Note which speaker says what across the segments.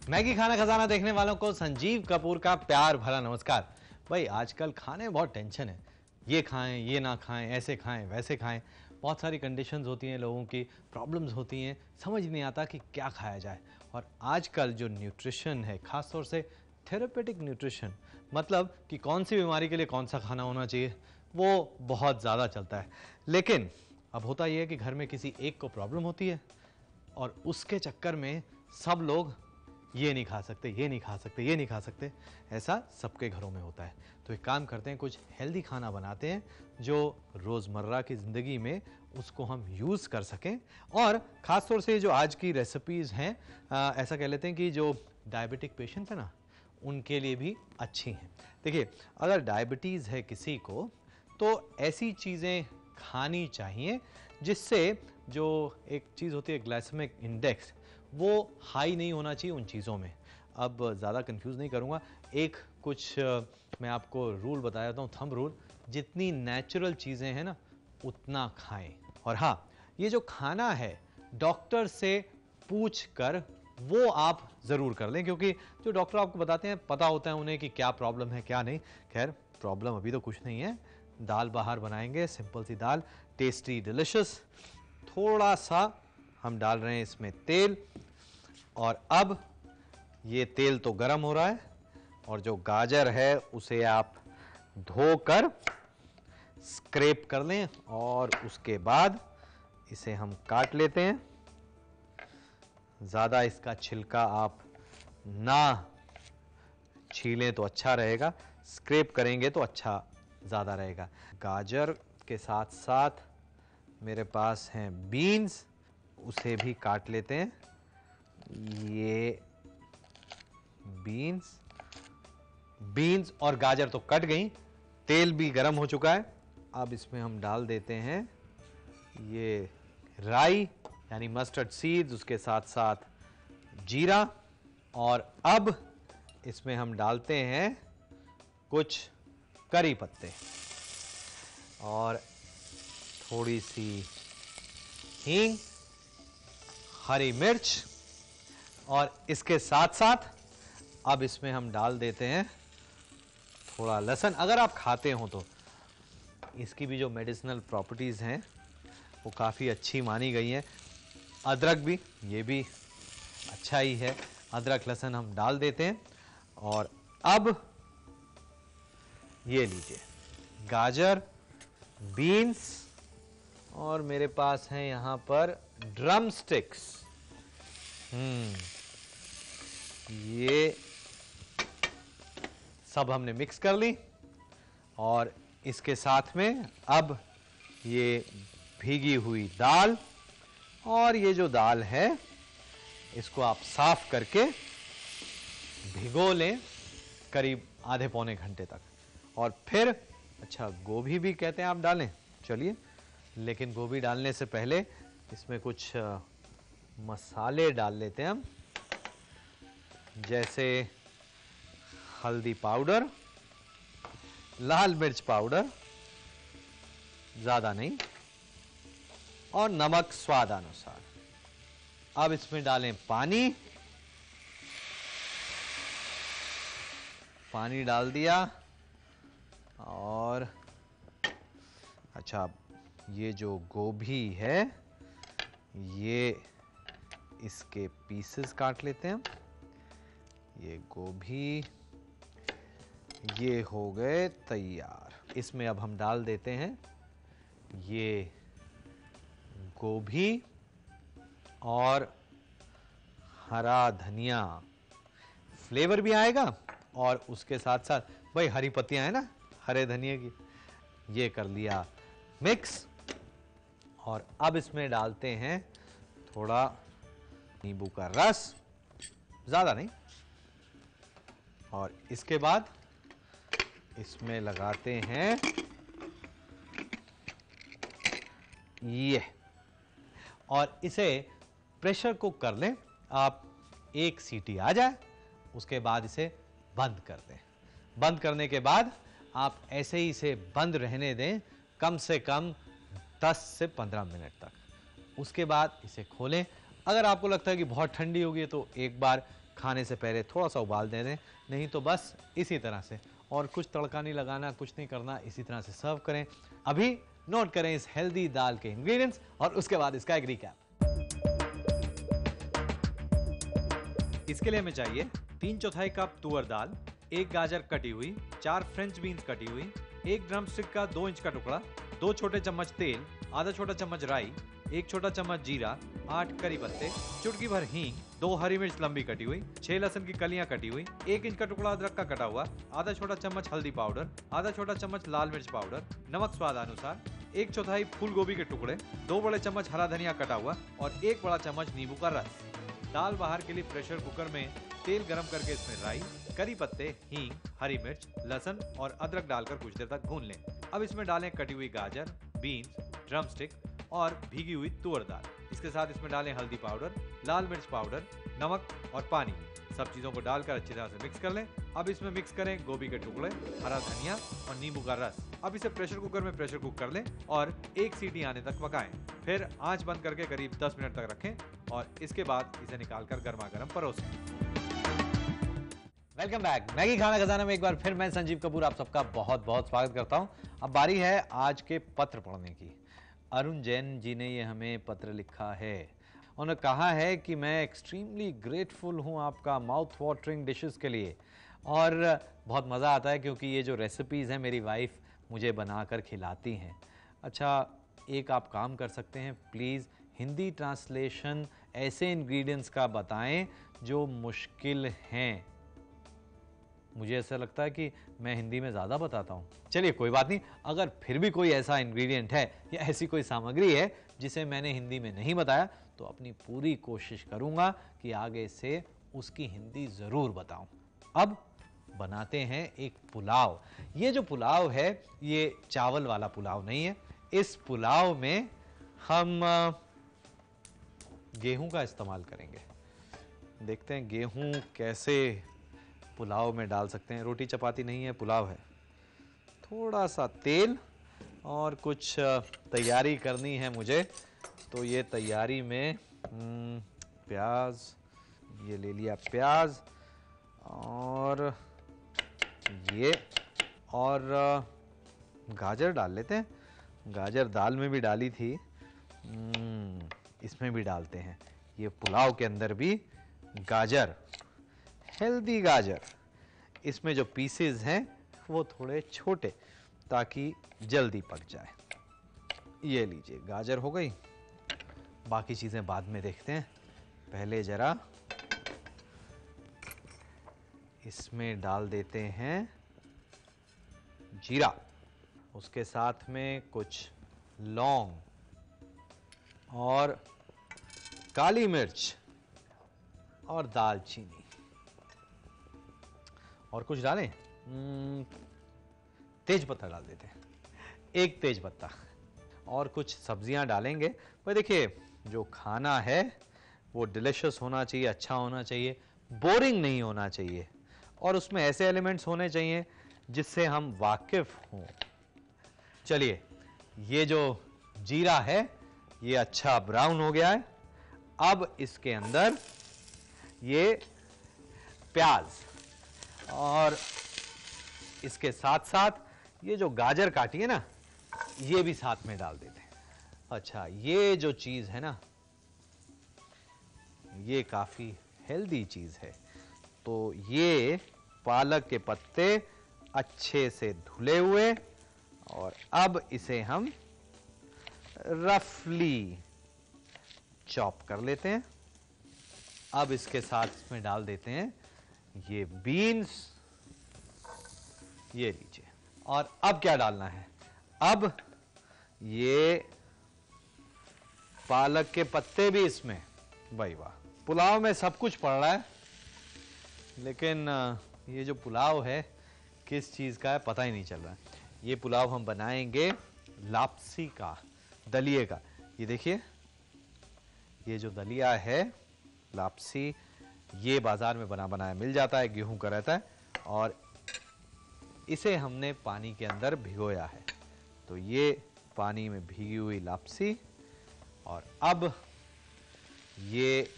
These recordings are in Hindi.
Speaker 1: मैगी खाना खजाना देखने वालों को संजीव कपूर का प्यार भरा नमस्कार। भाई आजकल खाने में बहुत टेंशन है, ये खाएं ये ना खाएं, ऐसे खाएं वैसे खाएं। बहुत सारी कंडीशंस होती हैं, लोगों की प्रॉब्लम्स होती हैं, समझ नहीं आता कि क्या खाया जाए। और आजकल जो न्यूट्रिशन है, खासतौर से थेरेपेटिक न्यूट्रिशन, मतलब कि कौन सी बीमारी के लिए कौन सा खाना होना चाहिए, वो बहुत ज़्यादा चलता है। लेकिन अब होता यह है कि घर में किसी एक को प्रॉब्लम होती है और उसके चक्कर में सब लोग ये नहीं खा सकते, ये नहीं खा सकते, ये नहीं खा सकते। ऐसा सबके घरों में होता है। तो एक काम करते हैं, कुछ हेल्दी खाना बनाते हैं जो रोज़मर्रा की ज़िंदगी में उसको हम यूज़ कर सकें। और ख़ास तौर से जो आज की रेसिपीज़ हैं, ऐसा कह लेते हैं कि जो डायबिटिक पेशेंट्स हैं ना, उनके लिए भी अच्छी हैं। देखिए, अगर डायबिटीज़ है किसी को तो ऐसी चीज़ें खानी चाहिए जिससे जो एक चीज़ होती है ग्लाइसेमिक इंडेक्स, वो हाई नहीं होना चाहिए उन चीज़ों में। अब ज़्यादा कंफ्यूज नहीं करूँगा, एक कुछ मैं आपको रूल बता देता हूँ, थंब रूल। जितनी नेचुरल चीज़ें हैं ना, उतना खाएं। और हाँ, ये जो खाना है डॉक्टर से पूछ कर वो आप ज़रूर कर लें, क्योंकि जो डॉक्टर आपको बताते हैं पता होता है उन्हें कि क्या प्रॉब्लम है क्या नहीं। खैर, प्रॉब्लम अभी तो कुछ नहीं है। दाल बाहर बनाएंगे, सिंपल सी दाल, टेस्टी डिलिशियस। थोड़ा सा हम डाल रहे हैं इसमें तेल, और अब ये तेल तो गर्म हो रहा है, और जो गाजर है उसे आप धोकर स्क्रैप कर लें और उसके बाद इसे हम काट लेते हैं। ज़्यादा इसका छिलका आप ना छीलें तो अच्छा रहेगा, स्क्रैप करेंगे तो अच्छा ज़्यादा रहेगा। गाजर के साथ साथ मेरे पास हैं बीन्स, उसे भी काट लेते हैं। ये बीन्स और गाजर तो कट गई, तेल भी गर्म हो चुका है। अब इसमें हम डाल देते हैं ये राई यानी मस्टर्ड सीड्स, उसके साथ साथ जीरा, और अब इसमें हम डालते हैं कुछ करी पत्ते और थोड़ी सी हींग, हरी मिर्च, और इसके साथ साथ अब इसमें हम डाल देते हैं थोड़ा लहसुन। अगर आप खाते हो तो इसकी भी जो मेडिसिनल प्रॉपर्टीज़ हैं वो काफ़ी अच्छी मानी गई हैं। अदरक भी, ये भी अच्छा ही है। अदरक लहसुन हम डाल देते हैं। और अब ये लीजिए गाजर, बीन्स, और मेरे पास है यहाँ पर ड्रम स्टिक्स। ये सब हमने मिक्स कर ली, और इसके साथ में अब ये भीगी हुई दाल, और ये जो दाल है इसको आप साफ करके भिगो लें करीब आधे पौने घंटे तक। और फिर अच्छा, गोभी भी कहते हैं आप डालें, चलिए, लेकिन गोभी डालने से पहले इसमें कुछ मसाले डाल लेते हैं हम, जैसे हल्दी पाउडर, लाल मिर्च पाउडर, ज़्यादा नहीं, और नमक स्वाद अनुसार। अब इसमें डालें पानी, पानी डाल दिया। और अच्छा, ये जो गोभी है ये इसके पीसेस काट लेते हैं। ये गोभी, ये हो गए तैयार। इसमें अब हम डाल देते हैं ये गोभी और हरा धनिया, फ्लेवर भी आएगा। और उसके साथ साथ भाई हरी पत्तियां हैं ना हरे धनिया की, ये कर लिया मिक्स। और अब इसमें डालते हैं थोड़ा नींबू का रस, ज़्यादा नहीं, और इसके बाद इसमें लगाते हैं ये, और इसे प्रेशर कुक कर लें आप। एक सीटी आ जाए उसके बाद इसे बंद कर दें। बंद करने के बाद आप ऐसे ही इसे बंद रहने दें कम से कम 10 से 15 मिनट तक। उसके बाद इसे खोलें। अगर आपको लगता है कि बहुत ठंडी होगी तो एक बार खाने से पहले थोड़ा सा उबाल दे दें, नहीं तो बस इसी तरह से, और कुछ तड़का नहीं लगाना, कुछ नहीं करना, इसी तरह से सर्व करें। अभी नोट करें इस हेल्दी दाल के इंग्रेडिएंट्स और उसके बाद इसका एक रिकैप। इसके लिए हमें चाहिए 3/4 कप तुअर दाल, 1 गाजर कटी हुई, 4 फ्रेंच बीन्स कटी हुई, 1 ड्रम स्टिक का 2 इंच का टुकड़ा, 2 छोटे चम्मच तेल, आधा छोटा चम्मच राई, 1 छोटा चम्मच जीरा, 8 करी पत्ते, चुटकी भर हींग, 2 हरी मिर्च लंबी कटी हुई, 6 लहसुन की कलियां कटी हुई, 1 इंच का टुकड़ा अदरक का कटा हुआ, आधा छोटा चम्मच हल्दी पाउडर, आधा छोटा चम्मच लाल मिर्च पाउडर, नमक स्वादानुसार, 1/4 फूल गोभी के टुकड़े, 2 बड़े चम्मच हरा धनिया कटा हुआ और 1 बड़ा चम्मच नींबू का रस। दाल बाहर के लिए प्रेशर कुकर में तेल गरम करके इसमें राई, करी पत्ते, हींग, हरी मिर्च, लहसुन और अदरक डालकर कुछ देर तक भून लें। अब इसमें डालें कटी हुई गाजर, बीन्स, ड्रम स्टिक और भीगी हुई तुअर दाल। इसके साथ इसमें डालें हल्दी पाउडर, लाल मिर्च पाउडर, नमक और पानी। सब चीज़ों को डालकर अच्छी तरह से मिक्स कर लें। अब इसमें मिक्स करें गोभी के टुकड़े, हरा धनिया और नींबू का रस। अब इसे प्रेशर कुकर में प्रेशर कुक कर लें और 1 सीटी आने तक पकाएं। फिर आंच बंद करके करीब 10 मिनट तक रखें और इसके बाद इसे निकालकर गर्मा गर्म परोसें। Welcome back. मैगी खाना खजाना में एक बार फिर मैं संजीव कपूर आप सबका बहुत बहुत स्वागत करता हूं। अब बारी है आज के पत्र पढ़ने की। अरुण जैन जी ने ये हमें पत्र लिखा है। उन्होंने कहा है कि मैं एक्सट्रीमली ग्रेटफुल हूं आपका माउथ वाटरिंग डिशेस के लिए, और बहुत मज़ा आता है क्योंकि ये जो रेसिपीज़ हैं मेरी वाइफ मुझे बनाकर खिलाती हैं। अच्छा, एक आप काम कर सकते हैं, प्लीज़ हिंदी ट्रांसलेशन ऐसे इंग्रेडिएंट्स का बताएं जो मुश्किल हैं। मुझे ऐसा लगता है कि मैं हिंदी में ज़्यादा बताता हूँ। चलिए कोई बात नहीं, अगर फिर भी कोई ऐसा इंग्रेडिएंट है या ऐसी कोई सामग्री है जिसे मैंने हिंदी में नहीं बताया, तो अपनी पूरी कोशिश करूँगा कि आगे से उसकी हिंदी ज़रूर बताऊँ। अब बनाते हैं एक पुलाव। ये जो पुलाव है ये चावल वाला पुलाव नहीं है। इस पुलाव में हम गेहूं का इस्तेमाल करेंगे। देखते हैं गेहूं कैसे पुलाव में डाल सकते हैं। रोटी चपाती नहीं है, पुलाव है। थोड़ा सा तेल और कुछ तैयारी करनी है मुझे, तो ये तैयारी में प्याज, ये ले लिया प्याज, और ये, और गाजर डाल लेते हैं। गाजर दाल में भी डाली थी, इसमें भी डालते हैं। ये पुलाव के अंदर भी गाजर, हेल्दी गाजर। इसमें जो पीसेस हैं वो थोड़े छोटे, ताकि जल्दी पक जाए। ये लीजिए, गाजर हो गई। बाकी चीज़ें बाद में देखते हैं। पहले ज़रा इसमें डाल देते हैं जीरा, उसके साथ में कुछ लौंग और काली मिर्च और दालचीनी। और कुछ डालें, तेज पत्ता डाल देते हैं, 1 तेज पत्ता। और कुछ सब्जियां डालेंगे। पर देखिए, जो खाना है वो डिलिशियस होना चाहिए, अच्छा होना चाहिए, बोरिंग नहीं होना चाहिए, और उसमें ऐसे एलिमेंट्स होने चाहिए जिससे हम वाकिफ हों। चलिए, ये जो जीरा है ये अच्छा ब्राउन हो गया है। अब इसके अंदर ये प्याज, और इसके साथ साथ ये जो गाजर काटी है ना, ये भी साथ में डाल देते हैं। अच्छा, ये जो चीज़ है ना, ये काफ़ी हेल्दी चीज़ है। तो ये पालक के पत्ते अच्छे से धुले हुए, और अब इसे हम रफली चॉप कर लेते हैं। अब इसके साथ इसमें डाल देते हैं ये बीन्स, ये लीजिए। और अब क्या डालना है? अब ये पालक के पत्ते भी इसमें। भाई वाह, पुलाव में सब कुछ पड़ रहा है, लेकिन ये जो पुलाव है किस चीज़ का है पता ही नहीं चल रहा है। ये पुलाव हम बनाएंगे लापसी का, दलिए का। ये देखिए, ये जो दलिया है लापसी, ये बाजार में बना बनाया मिल जाता है, गेहूं का रहता है, और इसे हमने पानी के अंदर भिगोया है। तो ये पानी में भीगी हुई लापसी, और अब ये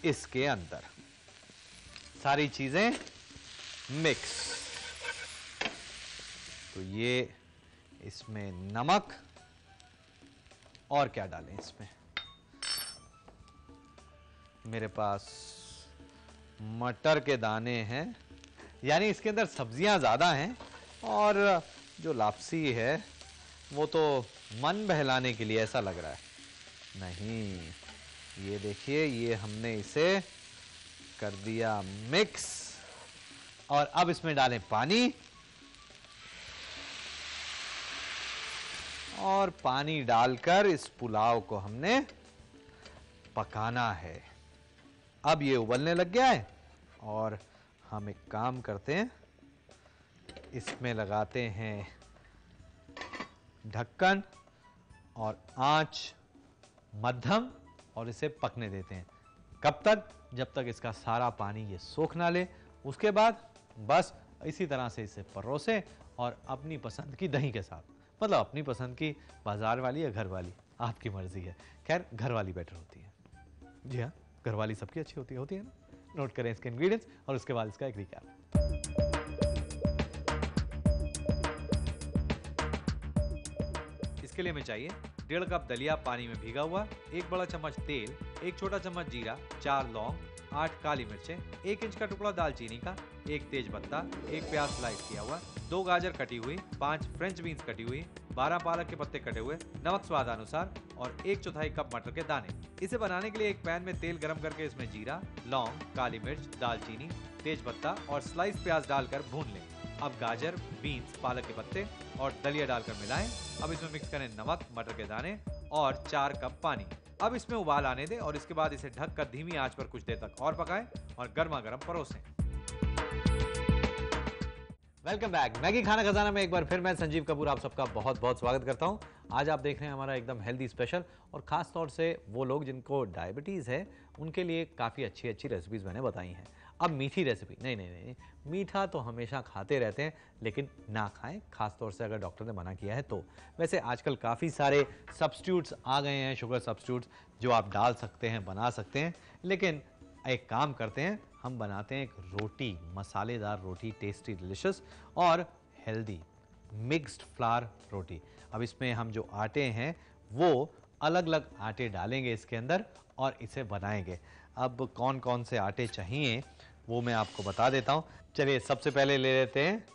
Speaker 1: इसके अंदर सारी चीजें मिक्स। तो ये इसमें नमक, और क्या डालें इसमें, मेरे पास मटर के दाने हैं, यानी इसके अंदर सब्जियां ज्यादा हैं, और जो लापसी है वो तो मन बहलाने के लिए ऐसा लग रहा है। नहीं, ये देखिए, ये हमने इसे कर दिया मिक्स, और अब इसमें डालें पानी, और पानी डालकर इस पुलाव को हमने पकाना है। अब ये उबलने लग गया है, और हम एक काम करते हैं, इसमें लगाते हैं ढक्कन और आंच मध्यम, और इसे पकने देते हैं। कब तक? जब तक इसका सारा पानी ये सोख ना ले। उसके बाद बस इसी तरह से इसे परोसें, और अपनी पसंद की दही के साथ, मतलब अपनी पसंद की बाजार वाली या घर वाली, आपकी मर्जी है। खैर, घर वाली बेटर होती है। जी हाँ, घर वाली सबकी अच्छी होती है ना। नोट करें इसके इंग्रेडिएंट्स और उसके बाद इसका एक रिकैप। इसके लिए हमें चाहिए 1.5 कप दलिया पानी में भीगा हुआ, 1 बड़ा चम्मच तेल, 1 छोटा चम्मच जीरा, 4 लौंग, 8 काली मिर्चें, 1 इंच का टुकड़ा दालचीनी का, 1 तेज पत्ता, 1 प्याज स्लाइस किया हुआ, 2 गाजर कटी हुई, 5 फ्रेंच बीन्स कटी हुई, 12 पालक के पत्ते कटे हुए, नमक स्वादानुसार, और 1/4 कप मटर के दाने। इसे बनाने के लिए एक पैन में तेल गरम करके इसमें जीरा, लौंग, काली मिर्च, दालचीनी, तेज पत्ता और स्लाइस प्याज डालकर भून लें। अब गाजर, बीन्स, पालक के पत्ते और दलिया डालकर मिलाएं। अब इसमें मिक्स करें नमक, मटर के दाने और 4 कप पानी। अब इसमें उबाल आने दें, और इसके बाद इसे ढककर धीमी आंच पर कुछ देर तक और पकाएं, और गर्मा गर्म परोसें। Welcome back. मैगी खाना खजाना में एक बार फिर मैं संजीव कपूर आप सबका बहुत बहुत स्वागत करता हूं। आज आप देख रहे हैं हमारा एकदम हेल्दी स्पेशल, और खास तौर से वो लोग जिनको डायबिटीज है उनके लिए काफ़ी अच्छी अच्छी रेसिपीज मैंने बताई हैं। अब मीठी रेसिपी नहीं, मीठा तो हमेशा खाते रहते हैं, लेकिन ना खाएं, खास तौर से अगर डॉक्टर ने मना किया है तो। वैसे आजकल काफ़ी सारे सब्स्टिट्यूट्स आ गए हैं, शुगर सब्स्टिट्यूट्स, जो आप डाल सकते हैं, बना सकते हैं। लेकिन एक काम करते हैं, हम बनाते हैं एक रोटी, मसालेदार रोटी, टेस्टी, डिलिशियस और हेल्दी मिक्स्ड फ्लावर रोटी। अब इसमें हम जो आटे हैं वो अलग अलग आटे डालेंगे इसके अंदर, और इसे बनाएंगे। अब कौन कौन से आटे चाहिए वो मैं आपको बता देता हूं। चलिए, सबसे पहले ले लेते हैं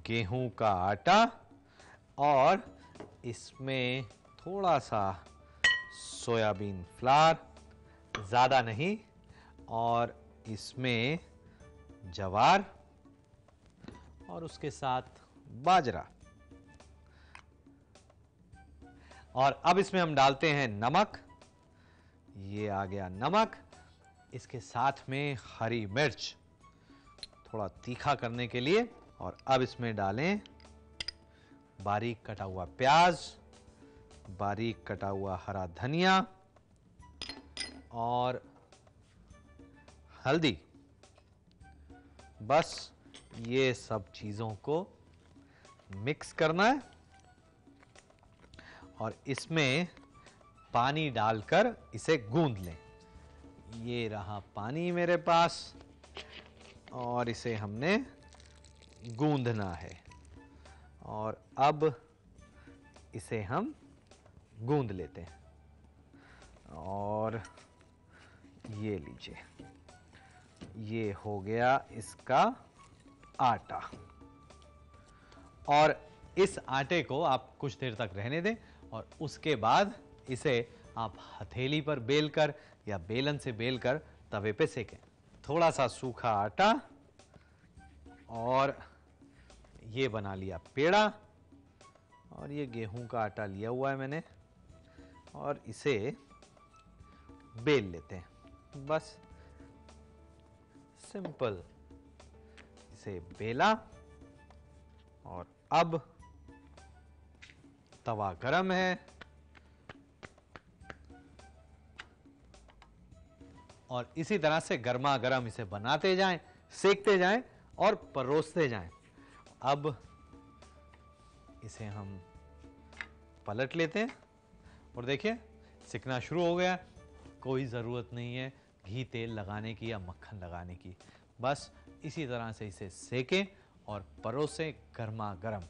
Speaker 1: गेहूं का आटा, और इसमें थोड़ा सा सोयाबीन फ्लावर, ज़्यादा नहीं, और इसमें जवार, और उसके साथ बाजरा। और अब इसमें हम डालते हैं नमक, ये आ गया नमक। इसके साथ में हरी मिर्च, थोड़ा तीखा करने के लिए। और अब इसमें डालें बारीक कटा हुआ प्याज, बारीक कटा हुआ हरा धनिया, और हल्दी। बस ये सब चीज़ों को मिक्स करना है, और इसमें पानी डालकर इसे गूंद लें। ये रहा पानी मेरे पास, और इसे हमने गूंदना है। और अब इसे हम गूंद लेते हैं, और ये लीजिए, ये हो गया इसका आटा। और इस आटे को आप कुछ देर तक रहने दें, और उसके बाद इसे आप हथेली पर बेलकर या बेलन से बेलकर तवे पे सेकें। थोड़ा सा सूखा आटा, और ये बना लिया पेड़ा, और ये गेहूं का आटा लिया हुआ है मैंने, और इसे बेल लेते हैं। बस सिंपल, इसे बेला, और अब तवा गरम है, और इसी तरह से गर्मा गर्म इसे बनाते जाएं, सेकते जाएं और परोसते जाएं। अब इसे हम पलट लेते हैं, और देखिए सिकना शुरू हो गया। कोई ज़रूरत नहीं है घी तेल लगाने की या मक्खन लगाने की, बस इसी तरह से इसे सेकें और परोसें गर्मा गर्म।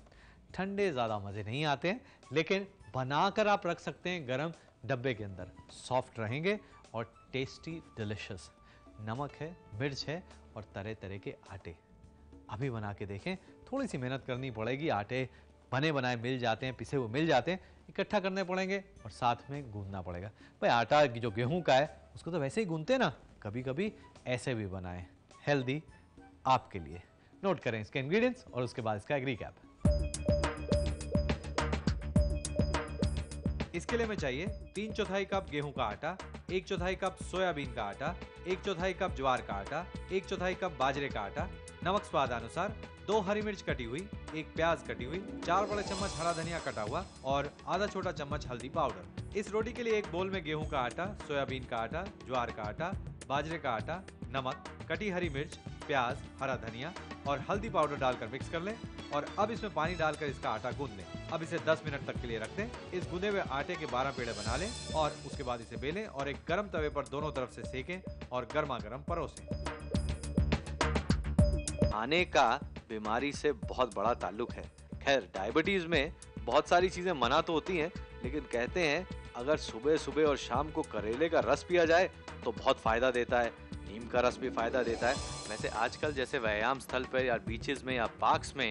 Speaker 1: ठंडे ज़्यादा मज़े नहीं आते हैं, लेकिन बनाकर आप रख सकते हैं गर्म डब्बे के अंदर, सॉफ्ट रहेंगे और टेस्टी डिलिशियस। नमक है, मिर्च है और तरह तरह के आटे। अभी बना के देखें, थोड़ी सी मेहनत करनी पड़ेगी, आटे बने बनाए मिल जाते हैं, पिसे हुए मिल जाते हैं, इकट्ठा करने पड़ेंगे और साथ में गूंदना पड़ेगा। भाई आटा जो गेहूं का है उसको तो वैसे ही गूंदते हैं ना, कभी कभी ऐसे भी बनाएं, हेल्दी आपके लिए। नोट करें इसके इंग्रेडिएंट्स और उसके बाद इसका एक रिकैप। इसके लिए हमें चाहिए 3/4 कप गेहूं का आटा, 1/4 कप सोयाबीन का आटा, 1/4 कप ज्वार का आटा, 1/4 कप बाजरे का आटा, नमक स्वाद अनुसार, 2 हरी मिर्च कटी हुई, 1 प्याज कटी हुई, 4 बड़े चम्मच हरा धनिया कटा हुआ और आधा छोटा चम्मच हल्दी पाउडर। इस रोटी के लिए एक बोल में गेहूं का आटा, सोयाबीन का आटा, ज्वार का आटा, बाजरे का आटा, नमक, कटी हरी मिर्च, प्याज, हरा धनिया और हल्दी पाउडर डालकर मिक्स कर लें और अब इसमें पानी डालकर इसका आटा गूंद लें। अब इसे 10 मिनट तक के लिए रख दें। इस गूंदे हुए आटे के 12 पेड़े बना लें और उसके बाद इसे बेलें और एक गर्म तवे पर दोनों तरफ से सेकें और गर्मा गर्म परोसें। खाने का बीमारी से बहुत बड़ा ताल्लुक है। खैर, डायबिटीज में बहुत सारी चीजें मना तो होती हैं, लेकिन कहते हैं अगर सुबह सुबह और शाम को करेले का रस पिया जाए तो बहुत फायदा देता है। नीम का रस भी फायदा देता है। वैसे आजकल जैसे व्यायाम स्थल पर या बीचेस में या पार्क्स में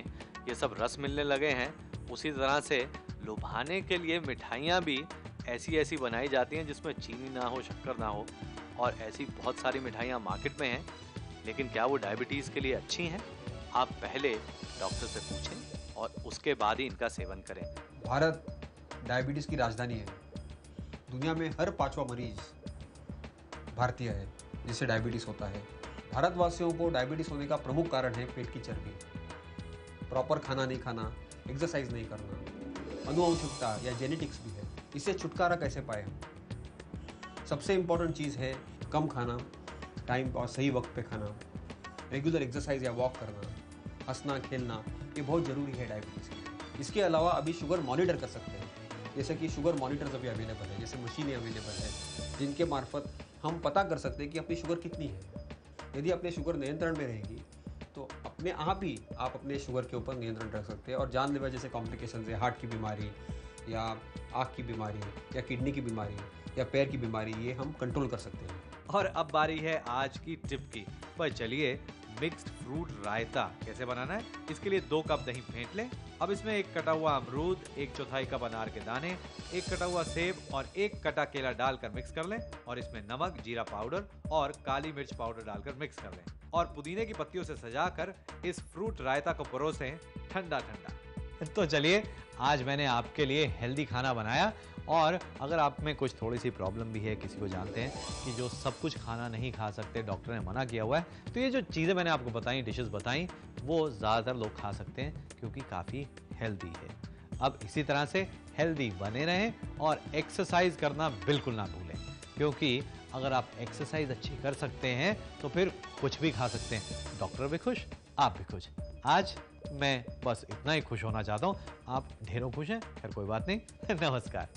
Speaker 1: ये सब रस मिलने लगे हैं, उसी तरह से लुभाने के लिए मिठाइयाँ भी ऐसी ऐसी बनाई जाती हैं जिसमें चीनी ना हो, शक्कर ना हो, और ऐसी बहुत सारी मिठाइयाँ मार्केट में हैं। लेकिन क्या वो डायबिटीज़ के लिए अच्छी हैं? आप पहले डॉक्टर से पूछें और उसके बाद ही इनका सेवन करें।
Speaker 2: भारत डायबिटीज़ की राजधानी है। दुनिया में हर 5वां मरीज भारतीय है जिसे डायबिटीज़ होता है। भारतवासियों को डायबिटीज़ होने का प्रमुख कारण है पेट की चर्बी, प्रॉपर खाना नहीं खाना, एक्सरसाइज नहीं करना, अनुवंशिकता या जेनेटिक्स भी है। इससे छुटकारा कैसे पाएं? सबसे इम्पोर्टेंट चीज़ है कम खाना, टाइम और सही वक्त पे खाना, रेगुलर एक्सरसाइज या वॉक करना, हंसना खेलना, ये बहुत ज़रूरी है डायबिटीज़ के लिए। इसके अलावा अभी शुगर मॉनिटर कर सकते हैं, जैसे कि शुगर मॉनिटर्स अभी अवेलेबल है, जैसे मशीनें अवेलेबल है जिनके मार्फत हम पता कर सकते हैं कि अपनी शुगर कितनी है। यदि अपने शुगर नियंत्रण में रहेगी तो अपने आप ही आप अपने शुगर के ऊपर नियंत्रण रख सकते हैं और जानलेवा जैसे कॉम्प्लिकेशंस है, हार्ट की बीमारी या आँख की बीमारी या किडनी की बीमारी या पैर की बीमारी, ये हम कंट्रोल कर सकते हैं।
Speaker 1: और अब बारी है आज की टिप की। पर चलिए, मिक्स्ड फ्रूट रायता कैसे बनाना है। इसके लिए 2 कप दही फेंट लें। अब इसमें 1 कटा हुआ अमरूद, 1/4 कप अनार के दाने, 1 कटा हुआ सेब और 1 कटा केला डालकर मिक्स कर लें और इसमें नमक, जीरा पाउडर और काली मिर्च पाउडर डालकर मिक्स कर लें और पुदीने की पत्तियों से सजाकर इस फ्रूट रायता को परोसें ठंडा ठंडा। तो चलिए, आज मैंने आपके लिए हेल्दी खाना बनाया और अगर आप में कुछ थोड़ी सी प्रॉब्लम भी है, किसी को जानते हैं कि जो सब कुछ खाना नहीं खा सकते, डॉक्टर ने मना किया हुआ है, तो ये जो चीज़ें मैंने आपको बताई, डिशेस बताई, वो ज़्यादातर लोग खा सकते हैं क्योंकि काफ़ी हेल्दी है। अब इसी तरह से हेल्दी बने रहें और एक्सरसाइज करना बिल्कुल ना भूलें, क्योंकि अगर आप एक्सरसाइज अच्छी कर सकते हैं तो फिर कुछ भी खा सकते हैं। डॉक्टर भी खुश, आप भी खुश। आज मैं बस इतना ही खुश होना चाहता हूँ, आप ढेरों खुश हैं। खैर कोई बात नहीं। नमस्कार।